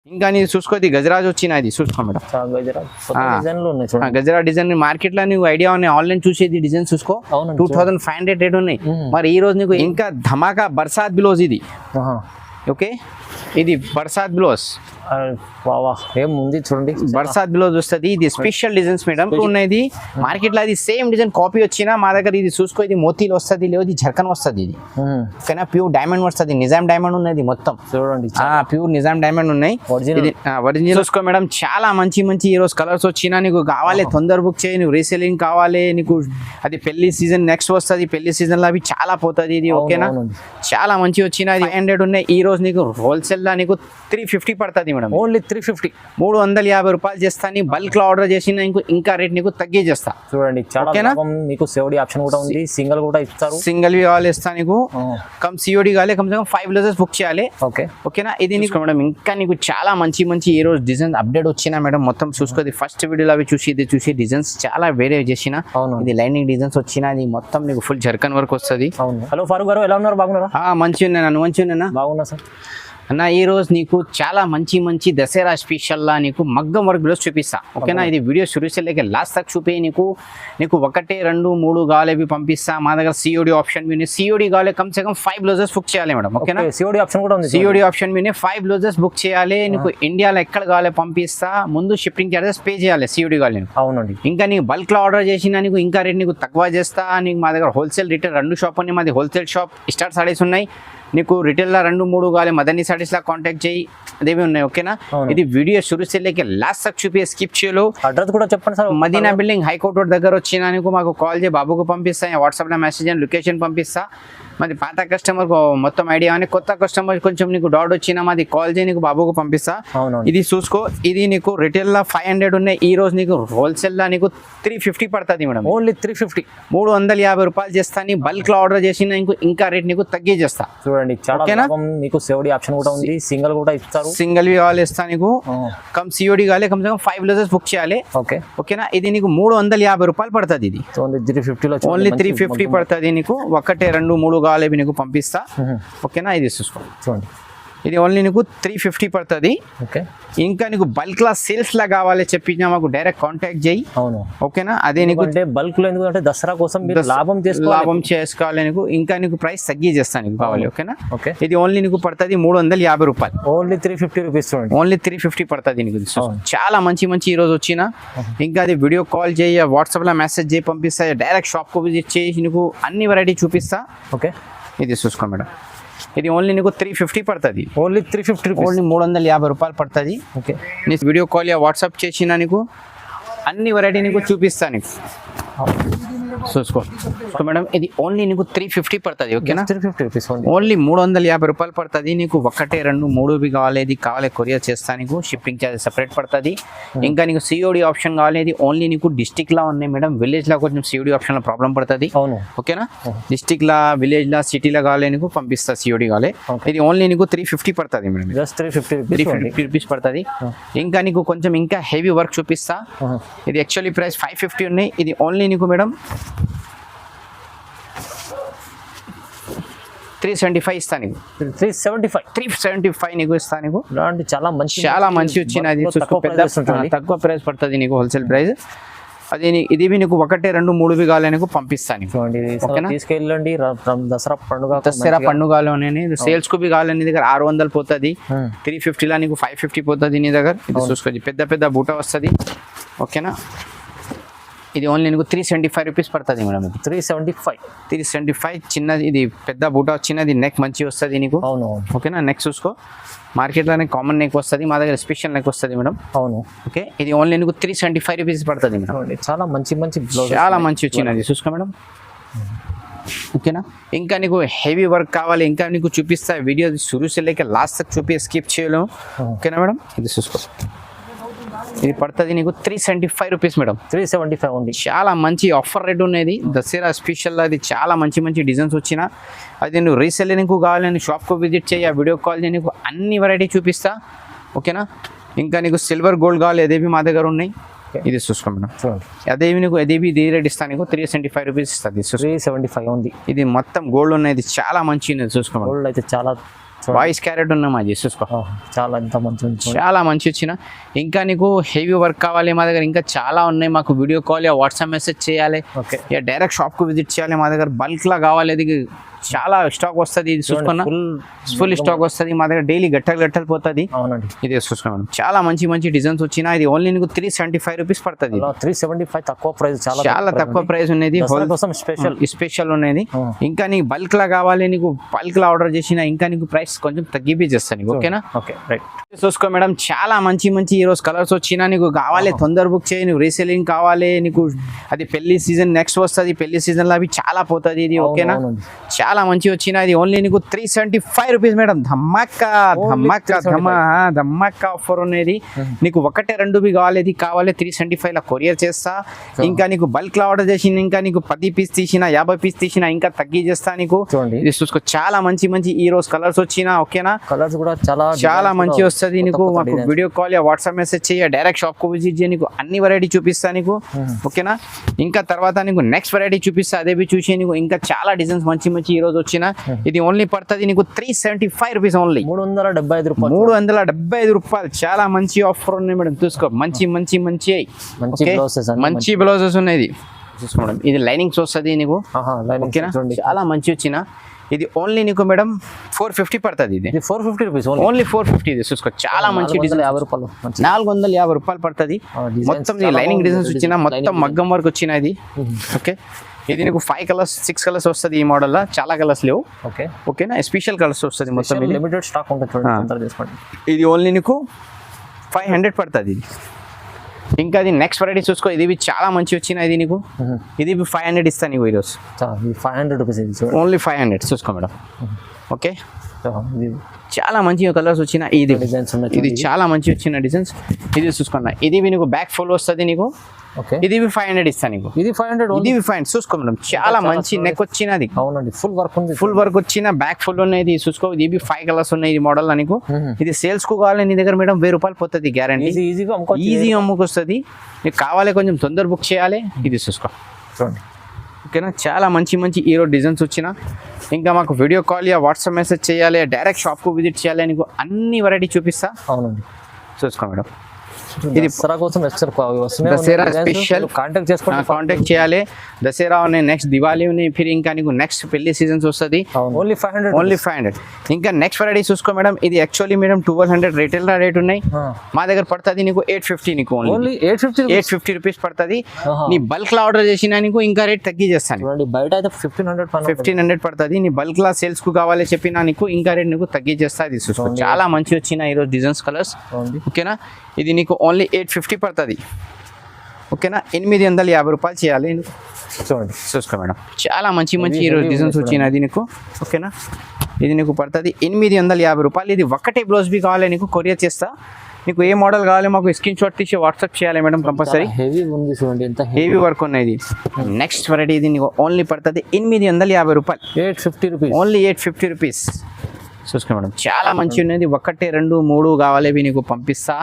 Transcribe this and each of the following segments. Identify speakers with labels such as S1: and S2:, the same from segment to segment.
S1: ఇంకా నీ చూసుకో ఇది గజరాజ్ వచ్చినది చూసుకో మేడం. గజరా డిజైన్ మార్కెట్ లో నీకు ఐడియా ఉన్నాయి, ఆన్లైన్ చూసేది డిజైన్ చూసుకో 2500 రేట్ ఉన్నాయి. మరి ఈ రోజు నీకు ఇంకా ధమాకా బర్సాత్ బ్లౌజ్ ఇది. ఓకే ఇది బర్సాత్ బ్లౌజ్
S2: ఏముంది చూడండి,
S1: బర్సాత్ బ్లౌజ్ వస్తుంది. ఇది స్పెషల్ డిజైన్స్ మేడం ఉన్నది మార్కెట్ లో. అది సేమ్ డిజైన్ కాపీ వచ్చినా మా దగ్గర ఇది చూసుకో, ఇది మోతీలు వస్తుంది, లేదు జర్కన్ వస్తుంది. ఇది ఓకేనా, ప్యూర్ డైమండ్ వస్తుంది, నిజాం డైమండ్ ఉన్నది మొత్తం చూడండి, ప్యూర్ నిజాం డైమండ్ ఉన్నాయి. ఇది ఒరిజినల్ చూసుకో మేడం. చాలా మంచి మంచి ఈ రోజు కలర్స్ వచ్చినా నీకు కావాలి తొందర బుక్ చేయి. నువ్వు రీసేలింగ్ కావాలి నీకు, అది పెళ్లి సీజన్ నెక్స్ట్ వస్తుంది, పెళ్లి సీజన్ లో అవి చాలా పోతుంది ఇది. ఓకేనా, చాలా మంచి వచ్చిన 500 ఉన్నాయి. ఈ రోజు నీకు హోల్సేల్ లా నీకు 350 పడుతుంది మేడం.
S2: ఓన్లీ 350,
S1: 350 రూపాయలు చేస్తాను. బల్క్ లో ఆర్డర్ చేసిన ఇంకా రేట్ నీకు తగ్గి చేస్తా
S2: చూడండి. ఓకేనా, మీకు సిఓడి ఆప్షన్ కూడా ఉంది, సింగిల్ కూడా ఇస్తారు.
S1: సింగిల్ కావాలి ఇస్తా నీకు, కమ్ సిఓడి కావాలి, కమ్ 5 బ్లౌజెస్ బుక్ చేయాలి. ఓకేనా, ఇది నీకు మేడం ఇంకా నీకు చాలా మంచి మంచి ఈ రోజు డిజైన్ అప్డేట్ వచ్చినా మేడం. మొత్తం చూసుకోది ఫస్ట్ వీడియోలో అవి చూసి ఇది చూసి డిజైన్స్ చాలా వేరే చేసిన. ఇది లైనింగ్ డిజైన్స్ వచ్చిన, అది మొత్తం నీకు ఫుల్ జర్కన్ వర్క్ వస్తుంది.
S2: హలో ఫారూక్ గారు, ఎలా ఉన్నారు? బాగున్నారా?
S1: మంచిగా ఉన్నా, నువ్వు మంచిగా ఉన్నా?
S2: బాగున్నా సార్.
S1: అన్న ఈ రోజు నీకు చాలా మంచి మంచి దసరా స్పెషల్లా నీకు మగ్గం వర్క్ బ్లౌజ్ చూపిస్తా. ఓకేనా, ఇది వీడియో షురూసేలేక లాస్ట్ తక్ చూపి నీకు 1, 2, 3 కావాలి పంపిస్తా. మా దగ్గర సిఓడి ఆప్షన్ మీద సిఓడి కావాలి, come say come 5 blouses book చేయాలి మేడం. ఓకేనా,
S2: సిఓడి ఆప్షన్ కూడా ఉంది.
S1: సిఓడి ఆప్షన్ మీద 5 బ్లౌజెస్ బుక్ చేయాలి. నీకు ఇండియాలో ఎక్కడ కావాలి పంపిస్తా, ముందు షిప్పింగ్ చార్జెస్ పే చేయాలి సిఓడి కావాలి.
S2: అవునండి,
S1: ఇంకా నీకు బల్క్ లో ఆర్డర్ చేసినా నీకు ఇంకా రేట్ నీకు తక్కువ చేస్తా. నీకు మా దగ్గర హోల్సేల్ రిటైల్ 2 షాప్ ఉన్నాయి. మాది హోల్సేల్ షాప్ స్టార్ సారీస్ ఉన్నాయి. నీకు రిటైల్ లా 2, 3 కావాలి మదనీ సారీస్ లా కాంటాక్ట్ చేయి, అదేవి ఉన్నాయి. ఓకేనా, ఇది వీడియో షురూసేలేక లాస్ట్ తక్ చూపి స్కిప్ చేయలు.
S2: అడ్రస్ కూడా చెప్పండి sir.
S1: Madina building high court road దగ్గర వచ్చినా నీకు మాకు కాల్ చేయి, బాబుకు పంపిస్తా, వాట్సాప్ లో మెసేజ్ అని లొకేషన్ పంపిస్తా. మాది పాత కస్టమర్ మొత్తం ఐడియా అని, కొత్త కస్టమర్ కొంచెం నీకు డౌట్ వచ్చినా మాది కాల్ చేయి, నీకు బాబుకు పంపిస్తా. ఇది చూసుకో, ఇది నీకు రిటైల్ లా 500 ఉన్నాయి. ఈ రోజు నీకు హోల్సేల్ లా నీకు 350 పడుతుంది మేడం.
S2: ఓన్లీ 350,
S1: 350 రూపాయలు చేస్తాను. బల్క్ లో ఆర్డర్ చేసిన ఇంకా రేట్ నీకు తగ్గి చేస్తా
S2: చూడండి. చాలా మీకు సిఓడి ఆప్షన్ కూడా ఉంది, సింగిల్ కూడా ఇస్తారు.
S1: సింగిల్ కావాలి ఇస్తా నీకు, కమ్ సిఓడి కావాలి, కమ్ 5 బ్లౌజెస్ బుక్ చేయాలి. ఓకేనా, ఇది నీకు 350 రూపాయలు పడుతుంది. ఇది ఓన్లీ 350 పడుతుంది నీకు. 1, 2, 3 కావాలి నీకు పంపిస్తా. ఓకేనా, ఇది చూసుకో చూడండి, ఇది ఓన్లీ నీకు 350 పడుతుంది. ఇంకా నీకు బల్క్ లా సేల్స్ లా కావాలి చెప్పినా మాకు డైరెక్ట్ కాంటాక్ట్ చేయి. ఓకేనా, అదే నీకు
S2: బల్క్ లో ఎందుకంటే దసరా కోసం లాభం
S1: చేసుకోవాలి నీకు, ఇంకా నీకు ప్రైస్ తగ్గి చేస్తాను నీకు కావాలి. ఓకేనా, ఇది ఓన్లీ నీకు పడుతుంది 350 రూపాయలు.
S2: ఓన్లీ 350 రూపీస్,
S1: ఓన్లీ 350 పడుతుంది నీకు. చాలా మంచి మంచి ఈ రోజు వచ్చిన. ఇంకా అది వీడియో కాల్ చేయి, వాట్సాప్ లో మెసేజ్ చేయి పంపిస్తా, డైరెక్ట్ షాప్ కు విజిట్ చేసి నీకు అన్ని వెరైటీ చూపిస్తా.
S2: ఓకే,
S1: ఇది చూసుకో మేడం, ఇది ఓన్లీ నీకు 350 పడుతుంది.
S2: ఓన్లీ 350,
S1: ఓన్లీ 350 రూపాయలు పడుతుంది. ఓకే, నీ వీడియో కాల్ వాట్సాప్ చేసిన నీకు అన్ని వెరైటీ నీకు చూపిస్తా నీకు. చూసుకో మేడం, ఇది ఓన్లీ నీకు 350 పడుతుంది. ఓకేనా,
S2: 350 రూపీస్,
S1: ఓన్లీ 350 రూపాయలు పడుతుంది నీకు. 1, 2, 3 కావాలి, ఇది కావాలి కొరియర్ చేస్తా నీకు, షిప్పింగ్ ఛార్జెస్ సపరేట్ పడుతుంది. ఇంకా నీకు సిఓడి ఆప్షన్ కావాలి, ఇది ఓన్లీ నీకు డిస్టిక్ లా ఉన్నాయి మేడం. విలేజ్ లో కొంచెం సిఓడి ఆప్షన్ లో ప్రాబ్లం పడుతుంది. ఓకేనా, డిస్టిక్ లా, విలేజ్ లా, సిటీలో కావాలి నీకు పంపిస్తా సిఓడి కావాలి. ఇది ఓన్లీ నీకు 350 పడుతుంది మేడం.
S2: జస్ట్ 350
S1: రూపీస్ పడుతుంది. ఇంకా నీకు కొంచెం ఇంకా హెవీ వర్క్ చూపిస్తా. ఇది యాక్చువల్లీ ప్రైస్ 550 ఉన్నాయి. ఇది ఓన్లీ నీకు మేడం 375 ఇస్తాను నీకు. 375 నీకు ఇస్తాను నీకు. చాలా మంచి వచ్చినది, తక్కువ ప్రైస్ పడుతుంది నీకు హోల్సేల్ ప్రైస్. అది ఇది నీకు 1, 2, 3 కావాలి నీకు పంపిస్తాను.
S2: తీసుకెళ్ళండి, దసరా
S1: పండుగలోనే సేల్స్ కు కావాలి. నీ దగ్గర 600 పోతుంది, 350 లా నీకు 550 పోతుంది నీ దగ్గర. ఇది చూసుకోండి, పెద్ద పెద్ద బూట వస్తుంది. ఓకేనా, ఇది ఓన్లీ నీకు 375 రూపీస్ పడుతుంది మేడం. 375 చిన్నది, ఇది పెద్ద బూట చిన్నది, నెక్ మంచి వస్తుంది నీకు. ఓకేనా, నెక్ చూసుకో, మార్కెట్లోనే కామన్ నెక్ వస్తుంది, మా దగ్గర స్పెషల్ నెక్ వస్తుంది మేడం. ఓకే, ఇది ఓన్లీ నీకు 375 రూపీస్ పడుతుంది మేడం.
S2: చాలా మంచి
S1: చాలా మంచి వచ్చినది చూసుకో మేడం. ఓకేనా, ఇంకా నీకు హెవీ వర్క్ కావాలి, ఇంకా నీకు చూపిస్తా. వీడియో షురూసేలేక లాస్ట్ తక్ చూపి స్కిప్ చేయలేము. ఓకేనా మేడం, ఇది చూసుకో, ఇది పడుతుంది నీకు 375 రూపీస్ మేడం.
S2: 375 ఉంది.
S1: చాలా మంచి ఆఫర్ రేట్ ఉన్నది దసరా స్పెషల్. అది చాలా మంచి మంచి డిజైన్స్ వచ్చిన. అది నువ్వు రీసెల్ నీకు కావాలని షాప్కు విజిట్ చేయి, ఆ వీడియో కాల్ చేయి, నీకు అన్ని వెరైటీ చూపిస్తా. ఓకేనా, ఇంకా నీకు సిల్వర్ గోల్డ్ కావాలి, అదేవి మా దగ్గర ఉన్నాయి. ఇది చూసుకో మేడం, అదేవి నీకు అదేవి ఇది రేట్ ఇస్తాను నీకు 375 రూపీస్ ఇస్తుంది.
S2: 375 ఉంది.
S1: ఇది మొత్తం గోల్డ్ ఉన్నది, చాలా మంచి ఉన్నది చూసుకో.
S2: గోల్డ్ అయితే చాలా
S1: వాయిస్ క్యారెట్ ఉన్నాం అది చూసుకో,
S2: చాలా ఎంత మంచి ఉంది.
S1: చాలా మంచి వచ్చిన. ఇంకా నీకు హెవీ వర్క్ కావాలి మా దగ్గర ఇంకా చాలా ఉన్నాయి. మాకు video call yeah WhatsApp message చేయాలి,
S2: ఓకే
S1: యా డైరెక్ట్ షాప్కు విజిట్ చేయాలి. మా దగ్గర బల్క్ లా కావాలి, అది చాలా స్టాక్ వస్తుంది. ఇది చూసుకున్నా ఫుల్ స్టాక్ వస్తుంది మా దగ్గర, డైలీ గట్టలు పోతుంది.
S2: అవునండి,
S1: ఇది చూసుకున్నాం చాలా మంచి మంచి డిజైన్స్ వచ్చినా. ఇది ఓన్లీ నీకు 375 రూపీస్ పడుతుంది.
S2: 375 తక్కువ ప్రైస్,
S1: చాలా తక్కువ ప్రైస్ ఉన్నది. స్పెషల్ ఉన్నది. ఇంకా నీకు బల్క్ లా కావాలి, నీకు బల్క్ లా ఆర్డర్ చేసినా ఇంకా నీకు ప్రైస్ కొంచెం తగ్గిపిచేస్తాను నీకు, ఓకేనా?
S2: Okay right.
S1: చూసుకో మేడం, చాలా మంచి మంచి ఈ రోజు కలర్స్ వచ్చినా. నీకు కావాలి తొందర బుక్ చేయి, నీకు రీసెలింగ్ కావాలి నీకు, అది పెళ్లి సీజన్ నెక్స్ట్ వస్తుంది, పెళ్లి సీజన్ లో అవి చాలా పోతుంది ఇది, ఓకేనా? చాలా మంచి వచ్చిన. ఇది ఓన్లీ నీకు 375 రూపీస్ మేడం. ధమాకా ఆఫర్ ఉన్నది. నీకు ఒకటే రెండు కావాలి, ఇది కావాలి 375 లా కొరియర్ చేస్తా. ఇంకా నీకు బల్క్ లో ఆర్డర్ చేసిన, ఇంకా నీకు 10 పీస్ తీసిన 50 పీస్ తీసిన ఇంకా తగ్గి చేస్తా నీకు. ఇది చూసుకో, చాలా మంచి మంచి ఈ రోజు కలర్స్ వచ్చినా, ఓకేనా?
S2: కలర్స్ కూడా చాలా
S1: మంచి వస్తుంది నీకు. మాకు video call yeah WhatsApp message చేయ, డైరెక్ట్ షాప్ కు విజిట్ చేయ, నీకు అన్ని వెరైటీ చూపిస్తా నీకు, ఓకేనా? ఇంకా తర్వాత నీకు నెక్స్ట్ వెరైటీ చూపిస్తా, అదే చూసి నీకు ఇంకా చాలా డిజైన్స్ మంచి మంచి ఈ రోజు వచ్చిన. ఇది ఓన్లీ పడుతుంది నీకు 375 రూపీస్ ఓన్లీ, 375 రూపాయలు. చాలా మంచి ఆఫర్ ఉన్నాయి మేడం, చూసుకో. మంచి మంచి మంచి మంచి బ్లౌజెస్ ఉన్నాయి చూసుకో మేడం. ఇది లైనింగ్స్ వస్తుంది నీకు, ఓకేనా? చాలా మంచి వచ్చిన. ఇది ఓన్లీ నీకు మేడం 450 పడుతుంది. ఇది
S2: 450 రూపీస్
S1: ఓన్లీ 450. ఇది చూసుకో, చాలా మంచి డిజైన్. 450 రూపాయలు పడుతుంది. మొత్తం లైనింగ్ డిజైన్స్ వచ్చిన, మొత్తం మగ్గం వర్క్ వచ్చిన ఇది, ఓకే? ఇది నీకు 5 కలర్స్ 6 కలర్స్ వస్తుంది ఈ మోడల్ లో, చాలా కలర్స్ లేవు, ఓకేనా? స్పెషల్ కలర్స్ వస్తుంది మొత్తం,
S2: లిమిటెడ్ స్టాక్ ఉంటుంది.
S1: ఇది ఓన్లీ నీకు 500 పడుతుంది. ఇది ఇంకా అది నెక్స్ట్ వెరైటీ చూసుకో, ఇది చాలా మంచి వచ్చిన. ఇది నీకు ఇది 500 ఇస్తాను నీకు ఈరోజు.
S2: 500 రూపీస్
S1: ఓన్లీ 500 చూసుకో మేడం, ఓకే? చాలా మంచి కలర్స్ వచ్చిన. ఇది డిజైన్స్ ఉన్నాయి, ఇది చాలా మంచి వచ్చిన డిజైన్స్. ఇది చూసుకున్నా, ఇది నీకు బ్యాక్ ఫుల్ వస్తుంది నీకు, ఇది 500 ఇస్తాను నీకు. ఇది 500 చూసుకో మేడం, చాలా మంచి నెక్ వచ్చినది.
S2: అవునండి, ఫుల్
S1: వర్క్ వచ్చిన, బ్యాక్ ఫుల్ ఉన్నాయి చూసుకో. ఇది 5 కలర్స్ ఉన్నాయి ఈ మోడల్ నీకు. ఇది సేల్స్ కు కావాలి నీ దగ్గర మేడం 1000 రూపాయలు పోతుంది గ్యారంటీ, ఈజీగా అమ్ముకొస్తుంది. నీకు కావాలి కొంచెం తొందర బుక్ చేయాలి. ఇది చూసుకో
S2: చూడండి,
S1: ఓకేనా? చాలా మంచి మంచి ఈ రోజు డిజైన్స్ వచ్చిన. ఇంకా మాకు video call yeah WhatsApp message చేయాలి, డైరెక్ట్ షాప్ కు విజిట్ చేయాలి, నీకు అన్ని వెరైటీ చూపిస్తా.
S2: అవునండి,
S1: చూసుకో మేడం.
S2: ఇది దసరా కోసం
S1: దసరా స్పెషల్ కాంటాక్ట్ చేయాలి. దసరా ఉన్నాయి, నెక్స్ట్ దివాళీ ఉన్నాయి, ఫిర్ ఇంకా నీకు నెక్స్ట్ పెళ్లి సీజన్స్ వస్తుంది.
S2: ఓన్లీ 500.
S1: ఇంకా నెక్స్ట్ వెరైటీ చూసుకో మేడం. ఇది యాక్చువల్లీ మేడం 1200 రిటైల్ రేట్ ఉన్నాయి, మా దగ్గర పడుతుంది నీకు 850. నీకు ఓన్లీ 850 రూపీస్ పడుతుంది. నీ బల్క్ లా ఆర్డర్ చేసినా నీకు ఇంకా రేట్ తగ్గి చేస్తాను.
S2: బయట అయితే 1500
S1: పడుతుంది. నీ బల్క్ లా సేల్స్ కు కావాలి చెప్పినా నీకు ఇంకా రేట్ నీకు తగ్గి చేస్తా. ఇది చూసుకో, చాలా మంచి వచ్చిన ఈ రోజు డిజైన్స్ కలర్స్, ఓకేనా? ఇది నీకు ఓన్లీ 850 పడుతుంది, ఓకేనా? 850 రూపాయలు చేయాలి.
S2: చూడండి,
S1: చూసుకో మేడం, చాలా మంచి మంచి ఈరోజు డిజైన్స్ వచ్చినది నీకు, ఓకేనా? ఇది నీకు పడుతుంది 850 రూపాయలు. ఇది ఒకటే బ్లౌజ్ బి కావాలి నీకు, కొరియర్ చేస్తా. నీకు ఏ మోడల్ కావాలి మాకు స్క్రీన్ షాట్ తీసి వాట్సాప్ చేయాలి మేడం కంపల్సరీ.
S2: హెవీ ఉంది చూడండి, ఎంత
S1: హెవీ వర్క్ ఉన్నది. నెక్స్ట్ వెరైటీ ఇది నీకు ఓన్లీ పడుతుంది 850 రూపాయలు,
S2: 850 రూపీస్,
S1: ఓన్లీ 850 రూపీస్. చూసుకో మేడం, చాలా మంచి ఉన్నది. 1, 2, 3 కావాలి నీకు పంపిస్తా.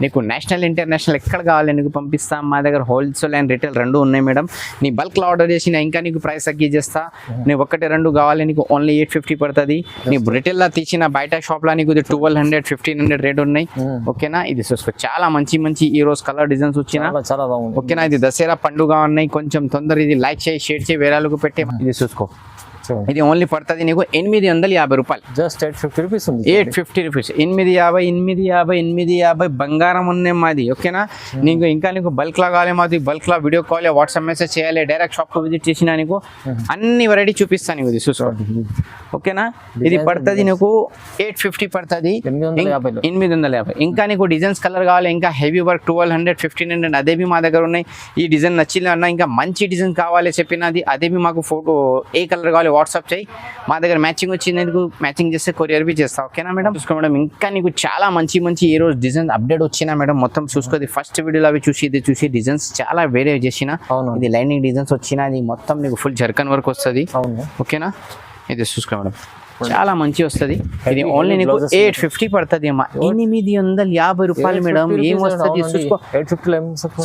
S1: నీకు నేషనల్ ఇంటర్నేషనల్ ఎక్కడ కావాలి నీకు పంపిస్తా. మా దగ్గర హోల్సేల్ అండ్ రిటైల్ 2 ఉన్నాయి మేడం. నీ బల్క్ లో ఆర్డర్ చేసిన ఇంకా నీకు ప్రైస్ తగ్గించేస్తా. నీ 1, 2 కావాలి నీకు ఓన్లీ 850 పడుతుంది. నీ రిటైల్ లా తీసిన బయట షాప్ లా నీకు 1200, 1500 రేట్ ఉన్నాయి, ఓకేనా? ఇది చూసుకో, చాలా మంచి మంచి ఈ రోజు కలర్ డిజైన్స్ వచ్చిన,
S2: చాలా బాగుంది,
S1: ఓకేనా? ఇది దసరా పండుగ ఉన్నాయి, కొంచెం తొందర ఇది లైక్ చేయి, షేర్ చేయి, వేరేలకు పెట్టి. ఇది చూసుకో, ఇది ఓన్లీ పడుతుంది నీకు 850 రూపాయలు,
S2: జస్ట్ 850 రూపీస్ ఉంది.
S1: 850 రూపీస్, 850 బంగారం ఉన్నాయి మాది, ఓకేనా? నీకు ఇంకా నీకు బల్క్ లా కావాలి మాది, బల్క్ లా వీడియో కాల్ వాట్సాప్ మెసేజ్ చేయాలి, డైరెక్ట్ షాప్ కు విజిట్ చేసినా నీకు అన్ని వెరైటీ చూపిస్తాను నీకు. ఇది చూసుకోండి, ఓకేనా? ఇది పడుతుంది నీకు 850 పడుతుంది, 850. ఇంకా నీకు డిజైన్స్ కలర్ కావాలి, ఇంకా హెవీ వర్క్ 1200, 1500 అదేవి మా దగ్గర ఉన్నాయి. ఈ డిజైన్ నచ్చింది అన్న, ఇంకా మంచి డిజైన్ కావాలి చెప్పినది అదేవి మాకు ఫోటో ఏ కలర్ కావాలి వాట్సాప్ చేయి. మా దగ్గర మ్యాచింగ్ వచ్చింది, మ్యాచింగ్ చేస్తే కొరియర్ బి చేస్తా, ఓకేనా మేడం? చూసుకో మేడం, ఇంకా నీకు చాలా మంచి మంచి ఈ రోజు డిజైన్ అప్డేట్ వచ్చినా మేడం. మొత్తం చూసుకోది, ఫస్ట్ వీడియోలో అవి చూసి ఇది చూసి డిజైన్స్ చాలా వేరే చేసిన. ఇది లైనింగ్ డిజైన్స్ వచ్చిన, ఇది మొత్తం నీకు ఫుల్ జర్కన్ వర్క్ వస్తుంది, ఓకేనా? ఇది చూసుకో మేడం, చాలా మంచి వస్తుంది. ఇది ఓన్లీ నీకు 850 పడుతుంది అమ్మా, 850 రూపాయలు మేడం. ఏం వస్తుంది చూసుకో,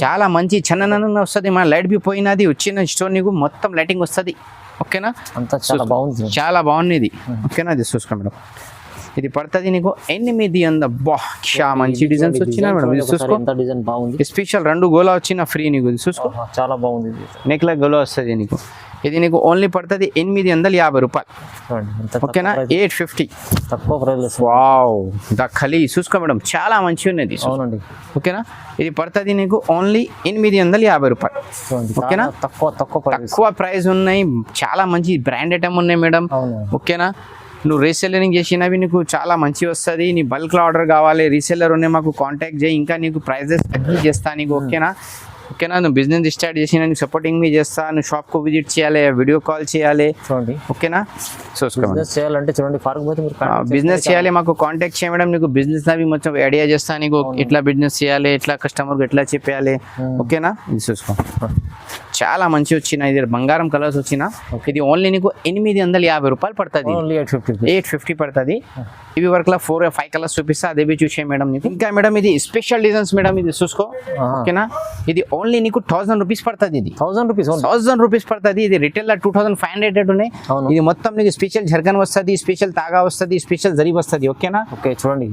S1: చాలా మంచి చన్నన వస్తుంది. మన లైట్ బి పోయినది వచ్చిన స్టోర్ నీకు మొత్తం లైటింగ్ వస్తుంది, ఓకేనా?
S2: అంతా చాలా బాగుంది,
S1: చాలా బాగుంది ఇది, ఓకేనా? ఇది చూసుకో మేడం, ఇది పడుతుంది నీకు 800 బా మంచి డిజైన్స్ వచ్చినా మేడం ఇది చూసుకో
S2: ఎంత డిజైన్ బాగుంది
S1: స్పెషల్ 2 గోలా వచ్చిన ఫ్రీ నీకు ఇది చూసుకో
S2: చాలా బాగుంది ఇది.
S1: నెక్ లా గోలా వస్తుంది నీకు ఇది నీకు ఓన్లీ పడుతుంది 850 రూపాయలు
S2: చూడండి ఎంత
S1: ఓకేనా 850
S2: తక్కువ ప్రైస్
S1: వావ్ ద ఖలీ చూసుకో మేడం చాలా మంచిగా ఉన్నది
S2: అవునండి
S1: ఓకేనా ఇది పడుతుంది నీకు ఓన్లీ 850 రూపాయలు
S2: చూడండి
S1: ఓకేనా?
S2: తక్కువ ప్రైస్
S1: తక్కువ ప్రైస్ ఉన్నాయి చాలా మంచి బ్రాండ్ ఐటమ్ ఉన్నాయి మేడం
S2: అవును
S1: ఓకేనా నువ్వు రీసెల్లరింగ్ చేసినవి నీకు చాలా మంచి వస్తుంది నీ బల్క్లో ఆర్డర్ కావాలి రీసెల్లర్ ఉన్నాయి మాకు కాంటాక్ట్ చేయి ఇంకా నీకు ప్రైజెస్ తగ్గి చేస్తా నీకు ఓకేనా నువ్వు బిజినెస్ స్టార్ట్ చేసిన నీకు సపోర్టింగ్ మీ చేస్తా నువ్వు షాప్కు విజిట్ చేయాలి వీడియో కాల్ చేయాలి
S2: చూడండి
S1: ఓకేనా చూసుకో
S2: బిజినెస్ చేయాలంటే చూడండి ఫారూక్ భాయ్ మీరు
S1: బిజినెస్ చేయాలి మాకు కాంటాక్ట్ చేయడం నీకు బిజినెస్ అవి మొత్తం ఐడియా చేస్తా నీకు ఎట్లా బిజినెస్ చేయాలి ఎట్లా కస్టమర్కి ఎట్లా చెప్పాలి ఓకేనా ఇది చూసుకో చాలా మంచి వచ్చిన ఇది బంగారం కలర్స్ వచ్చిన ఇది ఓన్లీ నీకు 850 రూపాయలు పడుతుంది
S2: ఓన్లీ
S1: 850 పడుతుంది ఇవి వరకు 4-5 కలర్స్ చూపిస్తా అదే బి చూసే మేడం నీకు ఇంకా మేడం ఇది స్పెషల్ డిజైన్స్ మేడం ఇది చూసుకో ఓకేనా ఇది ఓన్లీ నీకు 1000 రూపీస్ పడుతుంది ఇది
S2: 1000 రూపీస్
S1: 1000 రూపీస్ పడుతుంది ఇది రిటైల్ 2500 ఉన్నాయి
S2: అవును.
S1: ఇది మొత్తం నీకు స్పెషల్ జర్కన్ వస్తుంది స్పెషల్ తాగా వస్తుంది స్పెషల్ జరీ వస్తుంది ఓకేనా
S2: ఓకే చూడండి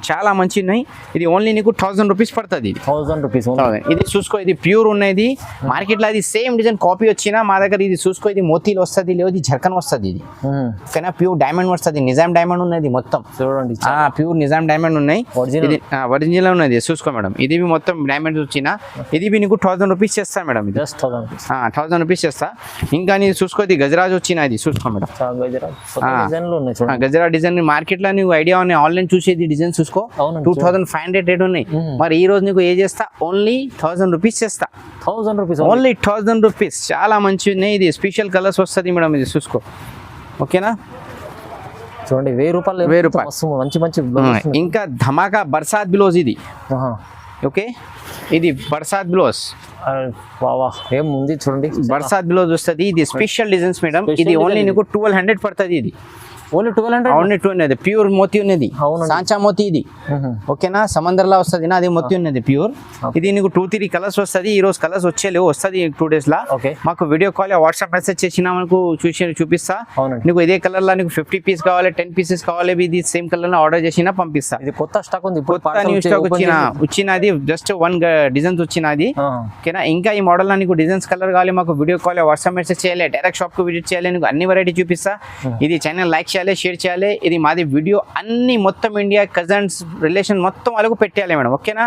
S1: చాలా మంచి ఉన్నాయి ఇది ఓన్లీ నీకు 1000 రూపీస్ పడుతుంది ఇది
S2: 1000 రూపీస్
S1: ఇది చూసుకో ఇది ప్యూర్ ఉన్నది మార్కెట్ లో అది సేమ్ డిజైన్ కాపీ వచ్చినా మా దగ్గర ఇది చూసుకో ఇది మోతీలు వస్తుంది లేదు ఇది జర్కన్ వస్తుంది ఇది ఓకేనా ప్యూర్ డైమండ్ వస్తుంది నిజాం డైమండ్ ఉన్నది మొత్తం
S2: చూడండి
S1: ప్యూర్ నిజాం డైమండ్ ఉన్నాయి
S2: Original.
S1: ఇది ఒరిజినల్ ఉన్నది చూసుకో మేడం ఇది మొత్తం డైమండ్ వచ్చిన ఇది నీకు 1000 రూపీస్ చేస్తా మేడం ఇది
S2: జస్ట్ 1000 రూపీస్
S1: 1000 రూపీస్ చేస్తా ఇంకా నీ చూసుకో ఇది గజరాజ్ వచ్చిన ఇది చూసుకో మేడం
S2: డిజైన్లు ఉన్నాయి చూడండి
S1: గజరా డిజైన్ మార్కెట్ లో నీకు ఐడియా ఉన్నాయి ఆన్లైన్ చూసేది డిజైన్ చూసుకో
S2: అవునండి.
S1: 2500 రేట్ ఉన్నాయి మరి ఈ రోజు నీకు ఏ చేస్తా ఓన్లీ 1000 రూపీస్ చేస్తా
S2: 1000 రూపీస్
S1: ఓన్లీ 1000 రూపీస్ చాలా మంచి ఉన్నాయి ఇది స్పెషల్ కలర్స్ వస్తుంది మేడం ఇది చూసుకో ఓకేనా
S2: చూడండి 1000 రూపాయలు
S1: 1000 రూపాయలు.
S2: మస్తు మంచి మంచి
S1: ఇంకా ధమాకా బర్సాత్ బ్లౌజ్ ఇది ఓకే ఇది బర్సాత్ బ్లౌజ్
S2: వావా ఏం ఉంది చూడండి
S1: బర్సాత్ బ్లౌజ్ వస్తుంది ఇది స్పెషల్ డిజైన్స్ మేడం
S2: Special
S1: ఇది ఓన్లీ
S2: design
S1: నీకు 1200 పడుతుంది ఇది
S2: ఓన్లీ 1200
S1: ఓన్లీ 2 ఉన్నది ప్యూర్ మోతీ ఉన్నది
S2: అవునండి.
S1: సాంచా మోతీ ఇది ఓకేనా సమందర్లా వస్తుంది అది మోతీ ఉన్నది ప్యూర్ ఇది నీకు 2-3 కలర్స్ వస్తుంది ఈ రోజు కలర్స్ వచ్చేలేవు వస్తుంది 2 days లా
S2: ఓకే
S1: మాకు వీడియో కాల్ వాట్సాప్ మెసేజ్ చేసినా మనకు చూపిస్తా
S2: అవునండి.
S1: నీకు ఇదే కలర్ లా నీకు 50 పీస్ కావాలి 10 పీసెస్ కావాలి ఇది సేమ్ కలర్ లో ఆర్డర్ చేసినా పంపిస్తా
S2: ఇది కొత్త స్టాక్ ఉంది ఇప్పుడు
S1: కొత్త న్యూ స్టాక్ వచ్చినది జస్ట్ 1 డిజైన్స్ వచ్చినది ఓకేనా ఇంకా ఈ మోడల్ లో నీకు డిజైన్స్ కలర్ కావాలి మాకు వీడియో కాల్ వాట్సాప్ మెసేజ్ చేయాలి డైరెక్ట్ షాప్ కు విజిట్ చేయాలి నీకు అన్ని వెరైటీ చూపిస్తా ఇది ఛానల్ లైక్ చేయాలి షేర్ చేయాలి ఇది మాది వీడియో అన్ని మొత్తం ఇండియా కజన్స్ రిలేషన్ మొత్తం వాళ్ళకు పెట్టాలి మేడం ఓకేనా